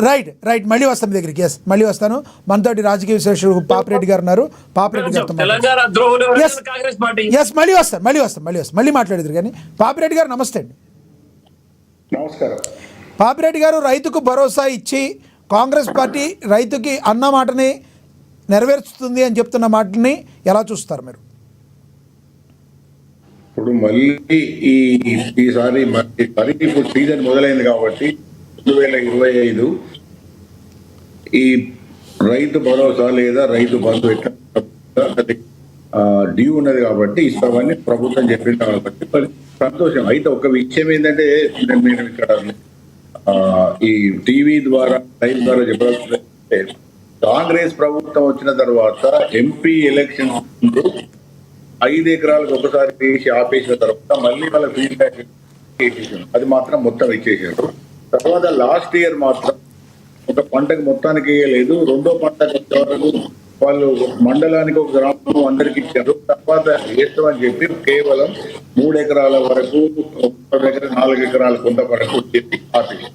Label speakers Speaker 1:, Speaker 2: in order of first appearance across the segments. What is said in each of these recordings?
Speaker 1: Right right మళ్ళీ వస్తాను మీ దగ్గరికి. ఎస్ మళ్ళీ వస్తాను. మనతోటి రాజకీయ విశ్లేషకుడు పాపిరెడ్డి గారు ఉన్నారు. పాపిరెడ్డి గారితో ఎస్ మళ్ళీ వస్తాను మళ్ళీ మాట్లాడేది. కానీ పాపిరెడ్డి గారు నమస్తే అండి.
Speaker 2: నమస్కారం.
Speaker 1: పాపిరెడ్డి గారు, రైతుకు భరోసా ఇచ్చి కాంగ్రెస్ పార్టీ రైతుకి అన్న మాటని నెరవేర్చుతుంది అని చెప్తున్న మాటని ఎలా చూస్తారు మీరు?
Speaker 2: ఇప్పుడు మళ్ళీ ఈసారి ఇప్పుడు సీజన్ మొదలైంది కాబట్టి 2025 ఈ రైతు భరోసా లేదా రైతు బంధు డ్యూ ఉన్నది కాబట్టి ఇస్తామని ప్రభుత్వం చెప్పింది కాబట్టి సంతోషం. అయితే ఒక విషయం ఏంటంటే నేను ఇక్కడ ఈ టీవీ ద్వారా లైవ్ ద్వారా చెప్పాలంటే కాంగ్రెస్ ప్రభుత్వం వచ్చిన తర్వాత ఎంపీ ఎలక్షన్ 5 ఎకరాలకు ఒకసారి వేసి ఆపేసిన తర్వాత మళ్ళీ వాళ్ళ ఫీడ్బ్యాక్ అది మాత్రం మొత్తం ఇచ్చేసారు. తర్వాత లాస్ట్ ఇయర్ మాత్రం ఒక పంటకు మొత్తానికి వేయలేదు, రెండో పంటకు వచ్చే వరకు వాళ్ళు మండలానికి ఒక గ్రామం అందరికి ఇచ్చారు. తర్వాత వేస్తామని చెప్పి కేవలం 3 ఎకరాల వరకు 4 ఎకరాల కొంత వరకు వచ్చేసి ఆపేసి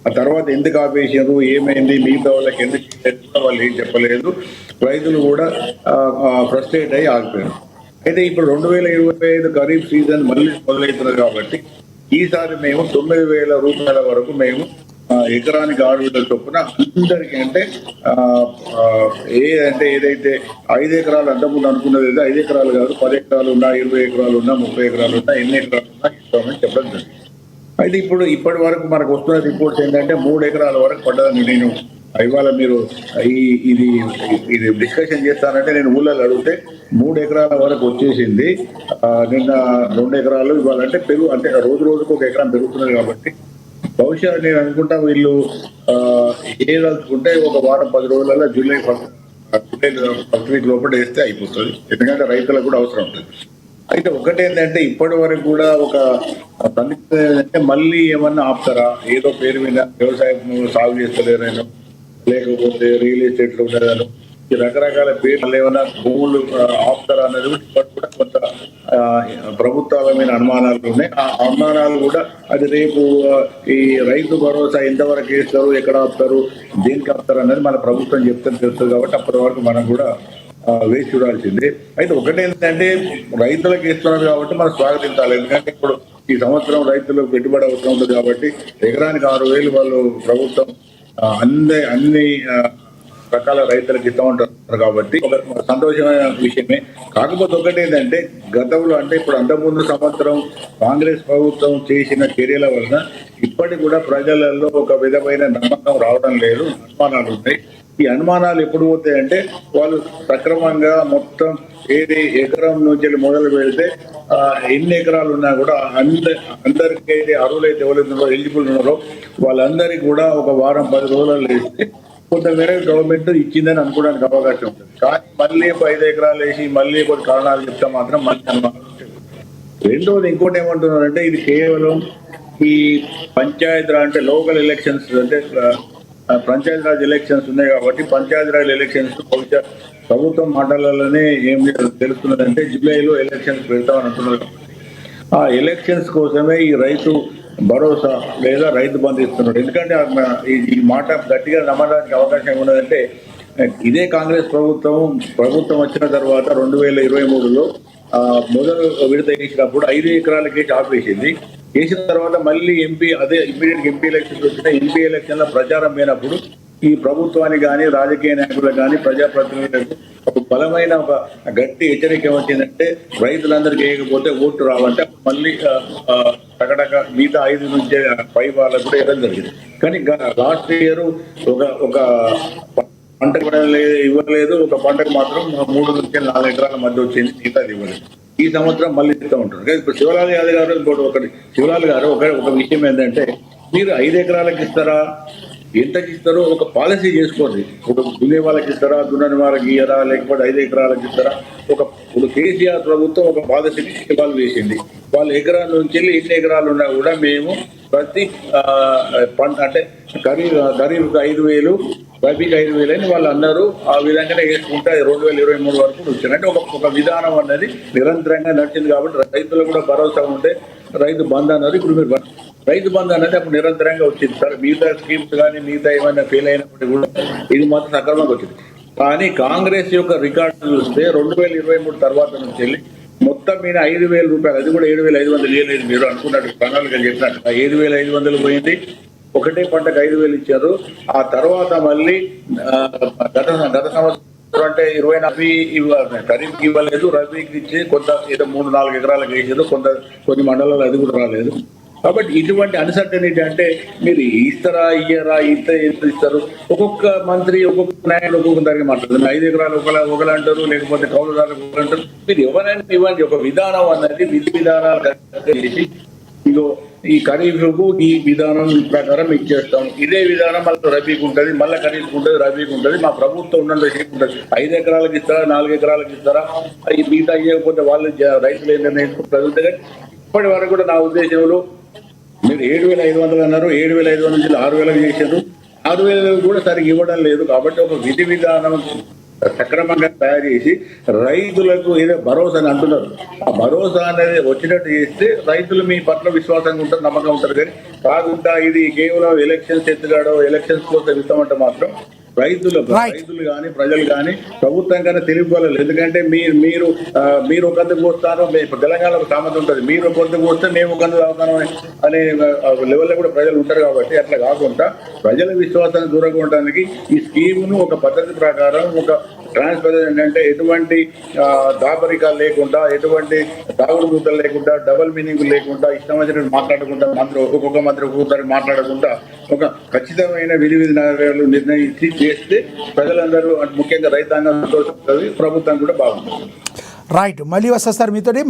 Speaker 2: ఆ తర్వాత ఎందుకు ఆపేసారు, ఏమైంది, మిగతా వాళ్ళకి ఎందుకు వాళ్ళు ఏం చెప్పలేదు. రైతులు కూడా ఫ్రస్ట్రేట్ అయ్యి ఆగిపోయారు. అయితే ఇప్పుడు 2025 ఖరీఫ్ సీజన్ మళ్ళీ మొదలవుతున్నది కాబట్టి ఈసారి మేము 9,000 రూపాయల వరకు మేము ఎకరానికి 6,000 చొప్పున అందరికీ అంటే ఏదైతే 5 ఎకరాలు అంతకుముందు అనుకున్నది అయితే 5 ఎకరాలు కాదు, 10 ఎకరాలు ఉన్నా, 20 ఎకరాలు ఉన్నా, 30 ఎకరాలు ఉన్నా, ఎన్ని ఎకరాలు ఉన్నా ఇస్తామని చెప్పడం జరిగింది. అయితే ఇప్పటి వరకు మనకు వస్తున్న రిపోర్ట్స్ ఏంటంటే 3 ఎకరాల వరకు పడ్డదని నేను ఇవాళ మీరు ఇది డిస్కషన్ చేస్తానంటే నేను ఊళ్ళో అడిగితే 3 ఎకరాల వరకు వచ్చేసింది. నిన్న 2 ఎకరాలు ఇవ్వాలంటే అంటే రోజుకు 1 ఎకరం పెరుగుతున్నది కాబట్టి బహుశా నేను అనుకుంటా వీళ్ళు ఏదలుచుకుంటే ఒక వారం 10 రోజులలో జూలై ఫస్ట్ వీక్ లోపల వేస్తే అయిపోతుంది. ఎందుకంటే రైతులకు కూడా అవసరం ఉంటుంది. అయితే ఒకటేంటంటే ఇప్పటి వరకు కూడా ఒక అంటే మళ్ళీ ఏమన్నా ఆపుతారా, ఏదో పేరు మీద వ్యవసాయం సాగు చేస్తలేరనో లేకపోతే రియల్ ఎస్టేట్ లో ఉండేదాను ఈ రకరకాల పేర్లు ఏమైనా భూములు ఆపుతారా అనేది కూడా కొంత ప్రభుత్వాల మీద అనుమానాలు ఉన్నాయి. ఆ అనుమానాలు కూడా అది రేపు ఈ రైతు భరోసా ఎంతవరకు వేస్తారు, ఎక్కడ ఆపుతారు, దేనికి ఆపుతారు అనేది మన ప్రభుత్వం చెప్తే తెలుస్తుంది. కాబట్టి అప్పటి వరకు మనం కూడా వేసి చూడాల్సిందే. అయితే ఒకటేంటంటే రైతులకు ఇస్తున్నారు కాబట్టి మనం స్వాగతించాలి. ఎందుకంటే ఇప్పుడు ఈ సంవత్సరం రైతులకు పెట్టుబడి అవసరం ఉంటుంది కాబట్టి ఎకరానికి 6,000 వాళ్ళు ప్రభుత్వం అన్ని రకాల రైతులకు ఇస్తూ ఉంటారు కాబట్టి ఒక సంతోషమైన విషయమే. కాకపోతే ఒకటి ఏంటంటే గతంలో అంటే ఇప్పుడు అంతకుముందు సంవత్సరం కాంగ్రెస్ ప్రభుత్వం చేసిన చర్యల వలన ఇప్పటికి కూడా ప్రజలలో ఒక విధమైన నమ్మకం రావడం లేదు, అనుమానాలు ఉన్నాయి. ఈ అనుమానాలు ఎప్పుడు పోతాయంటే వాళ్ళు సక్రమంగా మొత్తం ఏది ఎకరం నుంచి మొదలు పెడితే ఎన్ని ఎకరాలు ఉన్నా కూడా అందరికీ అయితే అర్హులైతే ఎవరైతే ఎలిజిబుల్ ఉన్నారో వాళ్ళందరికీ కూడా ఒక వారం 10 రోజులలో వేస్తే కొంతమేర గవర్నమెంట్ ఇచ్చిందని అనుకోవడానికి అవకాశం ఉంటుంది. కానీ మళ్ళీ 5 ఎకరాలు వేసి మళ్ళీ కొన్ని కారణాలు చెప్తే మాత్రం మళ్ళీ అనుమానాలు ఉంటాయి. రెండోది ఇంకోటి ఏమంటున్నారంటే ఇది కేవలం ఈ పంచాయతీరాజ్ అంటే లోకల్ ఎలక్షన్స్ అంటే పంచాయతీరాజ్ ఎలక్షన్స్ ఉన్నాయి కాబట్టి పంచాయతీరాజ్ ఎలక్షన్స్ బహుశా ప్రభుత్వం మాటలలోనే ఏం తెలుస్తున్నదంటే జూలైలో ఎలక్షన్స్ పెడతామని అంటున్నారు. ఆ ఎలక్షన్స్ కోసమే ఈ రైతు భరోసా లేదా రైతు బంధు ఇస్తున్నాడు. ఎందుకంటే ఈ మాట గట్టిగా నమ్మడానికి అవకాశం ఉన్నదంటే ఇదే కాంగ్రెస్ ప్రభుత్వం వచ్చిన తర్వాత 2023లో మొదలు విడత వేసినప్పుడు 5 ఎకరాలకి ఆపేసింది. వేసిన తర్వాత మళ్ళీ ఇమ్మీడియట్ ఎంపీ ఎలక్షన్స్ వచ్చిన ఎంపీ ఎలక్షన్ లో ప్రచారం పోయినప్పుడు ఈ ప్రభుత్వానికి కానీ రాజకీయ నాయకులకు కానీ ప్రజాప్రతినిధులకు ఒక బలమైన ఒక గట్టి హెచ్చరిక వచ్చిందంటే రైతులందరికీ వేయకపోతే ఓటు రావంటే మళ్ళీ టకటక మిగతా 5 నుంచి 5 వాళ్ళకు కూడా ఇవ్వడం జరిగింది. కానీ లాస్ట్ ఇయర్ ఒక పంట ఇవ్వలేదు, ఒక పంటకు మాత్రం 3 నుంచి 4 ఎకరాల మధ్య వచ్చింది, మిగతాది ఇవ్వలేదు. ఈ సంవత్సరం మళ్ళీ ఇస్తూ ఉంటారు. ఇప్పుడు శివలాల్ యాదవ్ గారు శివలాల్ గారు ఒక విషయం ఏంటంటే మీరు 5 ఎకరాలకు ఇస్తారా, ఎంతకి ఇస్తారో ఒక పాలసీ చేసుకోండి. ఒక దున్నే వాళ్ళకి ఇస్తారా, దున్నని వాళ్ళకి ఇయ్యరా, లేకపోతే 5 ఎకరాలకు ఇస్తారా. ఇప్పుడు కేసీఆర్ ప్రభుత్వం ఒక పాలసీ వాళ్ళు వేసింది. వాళ్ళ ఎకరాల నుంచి వెళ్ళి ఎన్ని ఎకరాలు ఉన్నా కూడా మేము ప్రతి పంట అంటే ఖరీఫ్ 5,000 రబీకి 5,000 అని వాళ్ళు అన్నారు. ఆ విధంగానే వేసుకుంటే 2023 వరకు వచ్చింది. అంటే ఒక విధానం అన్నది నిరంతరంగా నడిచింది కాబట్టి రైతులకు కూడా భరోసా ఉంటే రైతు బంధు అన్నారు. ఇప్పుడు మీరు రైతు బంధు అనేది అప్పుడు నిరంతరంగా వచ్చింది సార్. మిగతా స్కీమ్స్ కానీ మిగతా ఏమైనా ఫెయిల్ అయినప్పటికీ కూడా ఇది మాత్రం సక్రమంగా వచ్చింది. కానీ కాంగ్రెస్ యొక్క రికార్డు చూస్తే 2023 తర్వాత నుంచి వెళ్ళి మొత్తం మీద 5,000 రూపాయలు, అది కూడా 7,500 ఇవ్వలేదు. మీరు అనుకున్నట్టు ప్రణాళిక చెప్పినట్టు 5,500 పోయింది. ఒకటే పంటకు 5,000 ఇచ్చారు. ఆ తర్వాత మళ్ళీ గత సంవత్సరం అంటే 24 ఖరీఫ్కి ఇవ్వలేదు, రబీకి ఇచ్చి కొంత ఏదో 3-4 ఎకరాలకు వేసారు. కొన్ని మండలాలు అది కూడా రాలేదు. కాబట్టి ఇటువంటి అన్సర్టనిటీ అంటే మీరు ఇస్తారా ఇయ్యరా ఎంత ఇస్తారు, ఒక్కొక్క మంత్రి ఒక్కొక్క నాయకుడు ఒక్కొక్క దానికి మాట్లాడుతుంది. 5 ఎకరాలు ఒకరు అంటారు, లేకపోతే కౌలుదారులు ఒకరు అంటారు. మీరు ఎవరైనా ఇవ్వండి, ఒక విధానం అన్నది విధానాలు చేసి ఇదో ఈ ఖరీఫ్కు ఈ విధానం ప్రకారం ఇచ్చేస్తాం, ఇదే విధానం మళ్ళీ రబీకి ఉంటుంది, మళ్ళీ ఖరీఫ్కి ఉంటుంది, రబీకి ఉంటుంది. మా ప్రభుత్వం ఉన్నంత సేపు ఉంటుంది. 5 ఎకరాలకు ఇస్తారా, 4 ఎకరాలకు ఇస్తారా, ఈ మిగతా ఇవ్వకపోతే వాళ్ళు రైతులు ఏం నిర్ణయించుకుంటారు. ఇప్పటి వరకు కూడా నా ఉద్దేశంలో మీరు 7,500 అన్నారు, 7,500 నుంచి 6,000 చేశారు. 6,000 కూడా సరిగ్గా ఇవ్వడం లేదు. కాబట్టి ఒక విధి విధానం సక్రమంగా తయారు చేసి రైతులకు ఏదో భరోసా అని అంటున్నారు. ఆ భరోసా అనేది వచ్చినట్టు చేస్తే రైతులు మీ పట్ల విశ్వాసంగా ఉంటారు, నమ్మకం ఉంటారు. కానీ కాకుండా ఇది కేవలం ఎలక్షన్స్ ఎత్తుగాడో ఎలక్షన్స్ కోసం ఇస్తామంటే మాత్రం రైతులు కానీ ప్రజలు కానీ ప్రభుత్వం కానీ తెలియకోలేదు. ఎందుకంటే మీరు ఒక అందుకు వస్తాను, తెలంగాణలో సామెత ఉంటుంది, మీరు ఒక అందుకు వస్తే మేము ఒక అందుకు అవుతాను అనే లెవెల్లో కూడా ప్రజలు ఉంటారు. కాబట్టి అట్లా కాకుండా ప్రజల విశ్వాసాన్ని దూరంగా ఉండడానికి ఈ స్కీమ్ను ఒక పద్ధతి ప్రకారం ఒక ట్రాన్స్పరెంట్ ఏంటంటే ఎటువంటి దాపరికాలు లేకుండా, ఎటువంటి దాగుడు మూతలు లేకుండా, డబల్ మీనింగ్ లేకుండా, ఇష్టం వచ్చినట్టు మాట్లాడకుండా, ఒక్కొక్క మంత్రి ఒక్కొక్కసారి మాట్లాడకుండా ఒక ఖచ్చితమైన విధి విధానాలు నిర్ణయించి చేస్తే ప్రజలందరూ ముఖ్యంగా రైతాంగం సంతోషిస్తుంది, ప్రభుత్వం కూడా బాగుంటుంది.
Speaker 1: రైట్, మళ్ళీ వస్తా సార్ మీతోటి.